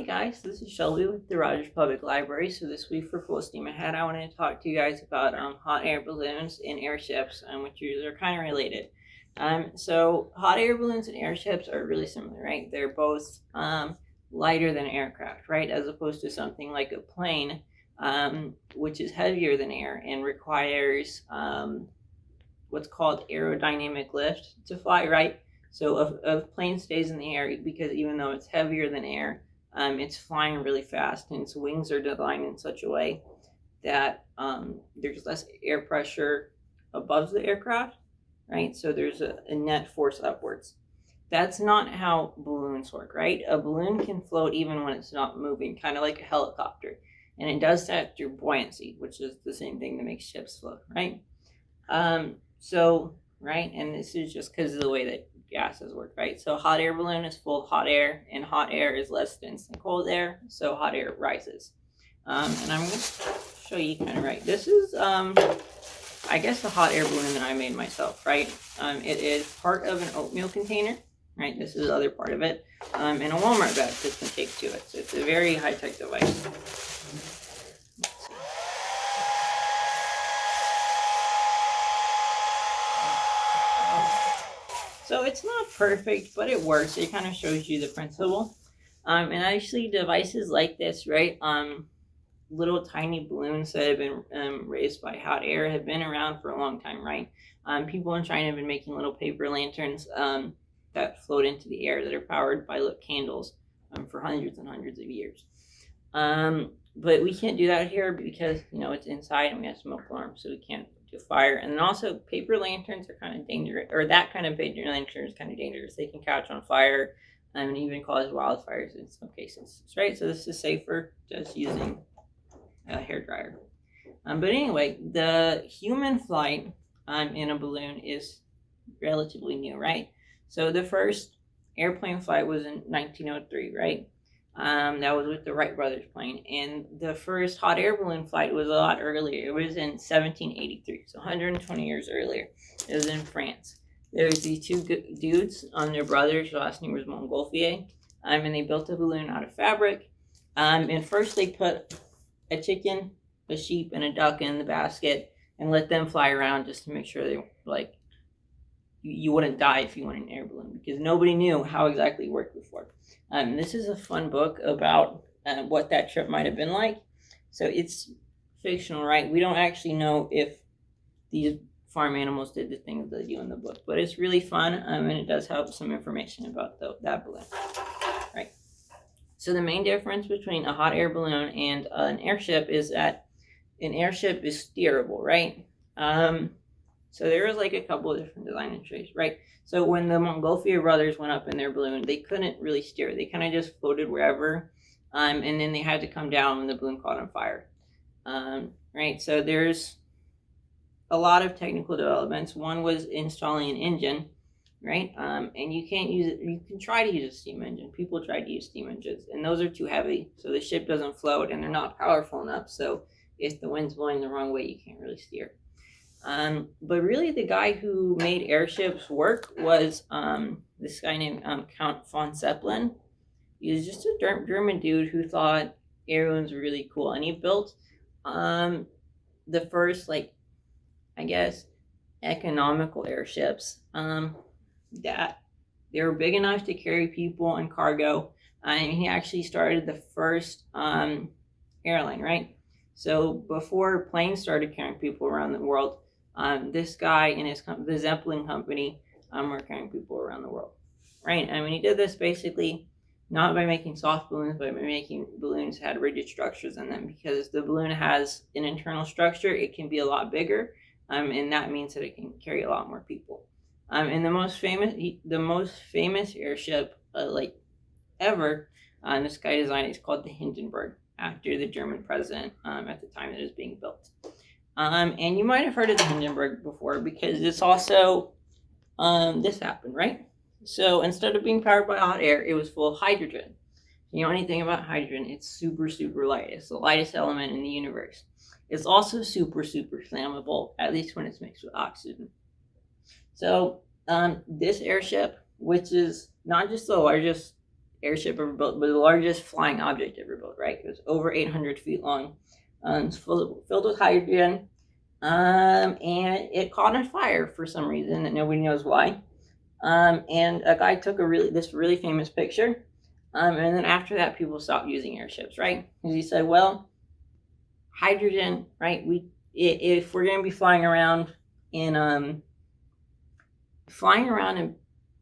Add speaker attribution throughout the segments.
Speaker 1: guys, this is Shelby with the Rogers Public Library. So this week for Full Steam Ahead, I wanted to talk to you guys about hot air balloons and airships, which are kind of related. So hot air balloons and airships are really similar, right? They're both lighter than aircraft, right? As opposed to something like a plane, which is heavier than air and requires what's called aerodynamic lift to fly, right? So a plane stays in the air because even though it's heavier than air, it's flying really fast, and its wings are designed in such a way that there's less air pressure above the aircraft, right? So there's a net force upwards. That's not how balloons work, right? A balloon can float even when it's not moving, kind of like a helicopter. And it does that through buoyancy, which is the same thing that makes ships float, right? Right, and this is just because of the way that gases work, right? So hot air balloon is full of hot air, and hot air is less dense than cold air, so hot air rises. And I'm going to show you kind of right. This is, I guess, the hot air balloon that I made myself, right? It is part of an oatmeal container, right? This is the other part of it, and a Walmart bag fits and taped to it. So it's a very high-tech device. So it's not perfect, but it works. It kind of shows you the principle. And actually devices like this, right? Little tiny balloons that have been raised by hot air have been around for a long time, right? People in China have been making little paper lanterns that float into the air that are powered by lit candles for hundreds and hundreds of years. But we can't do that here because, it's inside and we have smoke alarms, so we can't do fire. And then also paper lanterns are kind of dangerous, or that kind of paper lantern is kind of dangerous. They can catch on fire and even cause wildfires in some cases, right? So this is safer just using a hairdryer. But anyway, the human flight in a balloon is relatively new, right? So the first airplane flight was in 1903, right? That was with the Wright brothers plane, and the first hot air balloon flight was a lot earlier. It was in 1783, so 120 years earlier. It was in France. There's these two dudes, their brothers. Their last name was Montgolfier, and they built a balloon out of fabric. And first they put a chicken, a sheep, and a duck in the basket and let them fly around just to make sure they you wouldn't die if you went in an air balloon, because nobody knew how exactly it worked before. This is a fun book about what that trip might have been like. So it's fictional, right? We don't actually know if these farm animals did the things they do in the book, but it's really fun, and it does have some information about that balloon, right? So the main difference between a hot air balloon and an airship is that an airship is steerable, right? So there was a couple of different design entries, right? So when the Montgolfier brothers went up in their balloon, they couldn't really steer. They kind of just floated wherever, and then they had to come down when the balloon caught on fire, right? So there's a lot of technical developments. One was installing an engine, right? And you can't use it. You can try to use a steam engine. People try to use steam engines, and those are too heavy, so the ship doesn't float, and they're not powerful enough. So if the wind's blowing the wrong way, you can't really steer. But really the guy who made airships work was this guy named Count von Zeppelin. He was just a German dude who thought air balloons were really cool, and he built the first, economical airships that they were big enough to carry people and cargo, and he actually started the first airline, right? So before planes started carrying people around the world, this guy and the Zeppelin company were carrying people around the world, right? And when he did this basically not by making soft balloons, but by making balloons that had rigid structures in them, because the balloon has an internal structure, it can be a lot bigger, and that means that it can carry a lot more people. And the most famous airship ever, this guy designed, is called the Hindenburg, after the German president at the time that it was being built. And you might have heard of the Hindenburg before, because it's also, this happened, right? So instead of being powered by hot air, it was full of hydrogen. You know anything about hydrogen? It's super, super light. It's the lightest element in the universe. It's also super, super flammable, at least when it's mixed with oxygen. So this airship, which is not just the largest airship ever built, but the largest flying object ever built, right? It was over 800 feet long. It's filled with hydrogen, and it caught on fire for some reason that nobody knows why. And a guy took this really famous picture, and then after that, people stopped using airships, right? Because he said, well, hydrogen, right? If we're going to be flying around in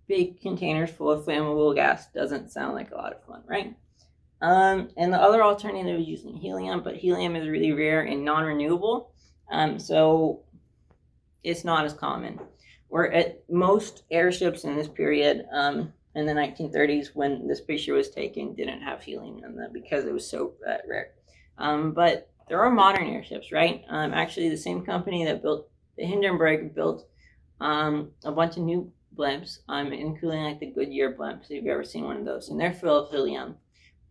Speaker 1: big containers full of flammable gas doesn't sound like a lot of fun, right? And the other alternative is using helium, but helium is really rare and non-renewable, so it's not as common. Or at most airships in this period, in the 1930s, when this picture was taken, didn't have helium in them because it was so rare. But there are modern airships, right? Actually, the same company that built the Hindenburg built a bunch of new blimps, including like the Goodyear blimps, if you've ever seen one of those, and they're full of helium.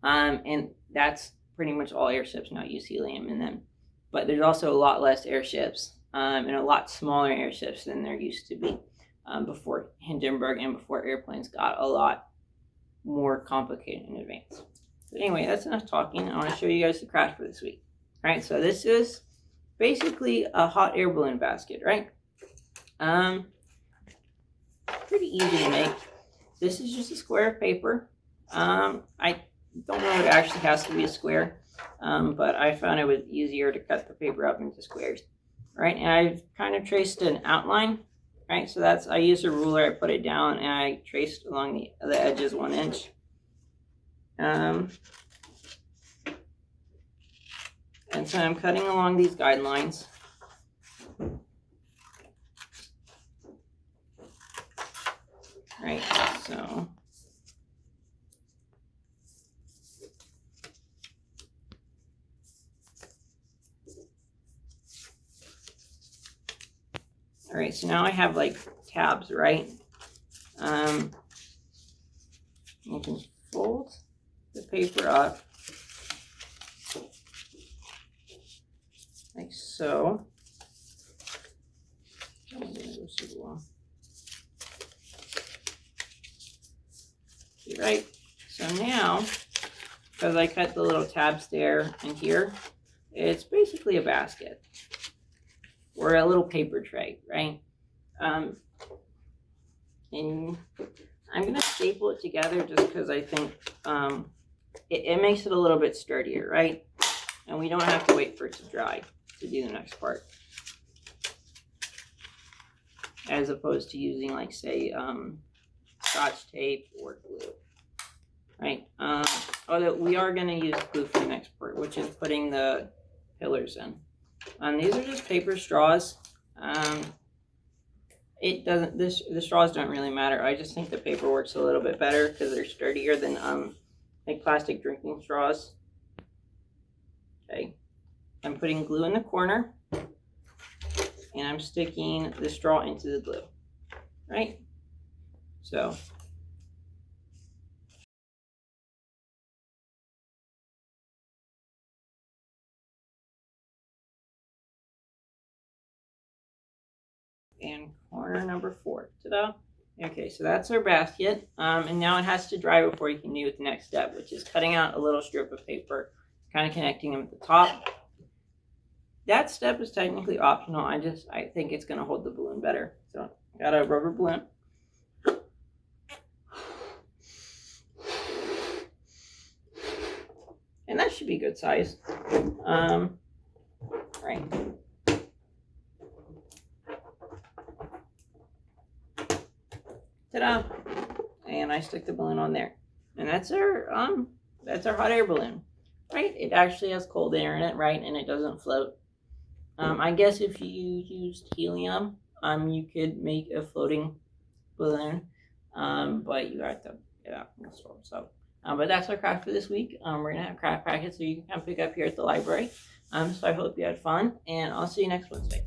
Speaker 1: And that's pretty much all airships now use helium in them. But there's also a lot less airships, and a lot smaller airships than there used to be before Hindenburg and before airplanes got a lot more complicated in advance. But anyway, that's enough talking. I want to show you guys the craft for this week. All right, so this is basically a hot air balloon basket, right? Pretty easy to make. This is just a square of paper. I don't know if it actually has to be a square, but I found it was easier to cut the paper up into squares, right? And I've kind of traced an outline, right? So I used a ruler, I put it down, and I traced along the edges 1 inch. And so I'm cutting along these guidelines. Right, so all right, so now I have like tabs, right? You can fold the paper up like so. Right, so now, because I cut the little tabs there and here, it's basically a basket or a little paper tray, right? And I'm gonna staple it together just because I think it makes it a little bit sturdier, right? And we don't have to wait for it to dry to do the next part, as opposed to using like say Scotch tape or glue, right? Although we are going to use glue for the next part, which is putting the pillars in. These are just paper straws. The straws don't really matter. I just think the paper works a little bit better because they're sturdier than like plastic drinking straws. Okay, I'm putting glue in the corner, and I'm sticking the straw into the glue, right? So and corner number 4, ta-da. Okay, so that's our basket, and now it has to dry before you can do the next step, which is cutting out a little strip of paper, kind of connecting them at the top. That step is technically optional. I think it's going to hold the balloon better. So I got a rubber balloon. And that should be good size. Right. Ta-da! And I stick the balloon on there. And that's our hot air balloon. Right? It actually has cold air in it, right? And it doesn't float. I guess if you used helium, you could make a floating balloon, but you have to get out from the store. So, but that's our craft for this week. We're gonna have craft packets so you can come pick up here at the library. So I hope you had fun, and I'll see you next Wednesday.